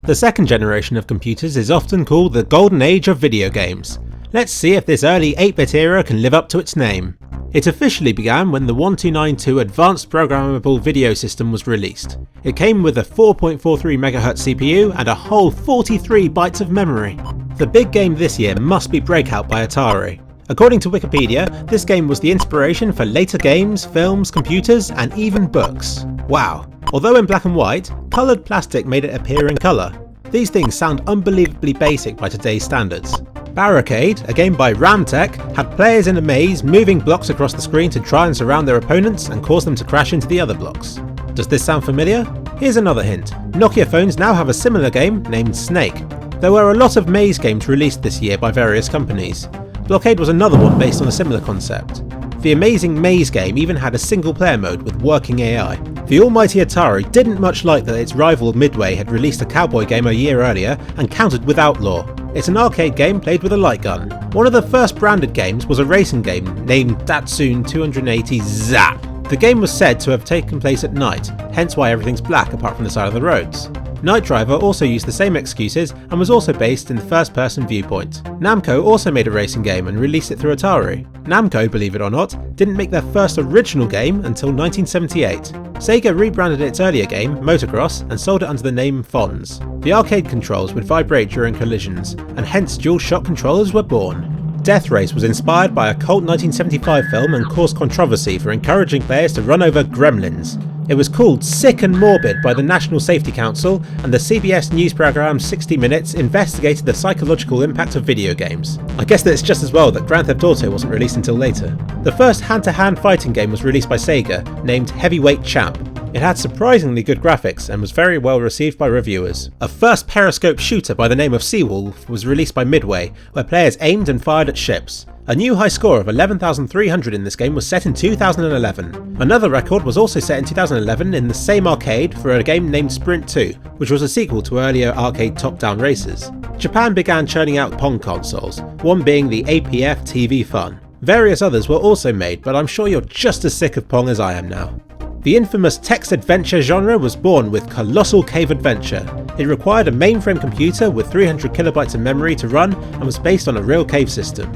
The second generation of computers is often called the golden age of video games. Let's see if this early 8-bit era can live up to its name. It officially began when the 1292 Advanced Programmable Video System was released. It came with a 4.43 MHz CPU and a whole 43 bytes of memory. The big game this year must be Breakout by Atari. According to Wikipedia, this game was the inspiration for later games, films, computers, and even books. Wow. Although in black and white, coloured plastic made it appear in colour. These things sound unbelievably basic by today's standards. Barricade, a game by Rampant, had players in a maze moving blocks across the screen to try and surround their opponents and cause them to crash into the other blocks. Does this sound familiar? Here's another hint. Nokia phones now have a similar game named Snake. There were a lot of maze games released this year by various companies. Blockade was another one based on a similar concept. The amazing maze game even had a single player mode with working AI. The almighty Atari didn't much like that its rival Midway had released a cowboy game a year earlier and countered with Outlaw. It's an arcade game played with a light gun. One of the first branded games was a racing game named Datsun 280 Zap. The game was said to have taken place at night, hence why everything's black apart from the side of the roads. Night Driver also used the same excuses and was also based in the first-person viewpoint. Namco also made a racing game and released it through Atari. Namco, believe it or not, didn't make their first original game until 1978. Sega rebranded its earlier game, Motocross, and sold it under the name Fonz. The arcade controls would vibrate during collisions, and hence dual-shock controllers were born. Death Race was inspired by a cult 1975 film and caused controversy for encouraging players to run over gremlins. It was called Sick and Morbid by the National Safety Council, and the CBS news programme 60 Minutes investigated the psychological impact of video games. I guess that it's just as well that Grand Theft Auto wasn't released until later. The first hand-to-hand fighting game was released by Sega, named Heavyweight Champ. It had surprisingly good graphics and was very well received by reviewers. A first periscope shooter by the name of Seawolf was released by Midway, where players aimed and fired at ships. A new high score of 11,300 in this game was set in 2011. Another record was also set in 2011 in the same arcade for a game named Sprint 2, which was a sequel to earlier arcade top-down races. Japan began churning out Pong consoles, one being the APF TV Fun. Various others were also made, but I'm sure you're just as sick of Pong as I am now. The infamous text-adventure genre was born with Colossal Cave Adventure. It required a mainframe computer with 300 kilobytes of memory to run and was based on a real cave system.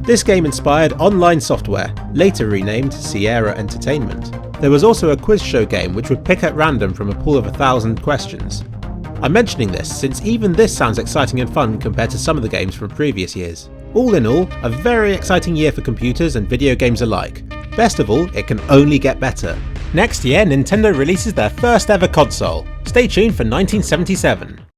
This game inspired online software, later renamed Sierra Entertainment. There was also a quiz show game which would pick at random from a pool of 1,000 questions. I'm mentioning this since even this sounds exciting and fun compared to some of the games from previous years. All in all, a very exciting year for computers and video games alike. Best of all, it can only get better. Next year, Nintendo releases their first ever console. Stay tuned for 1977.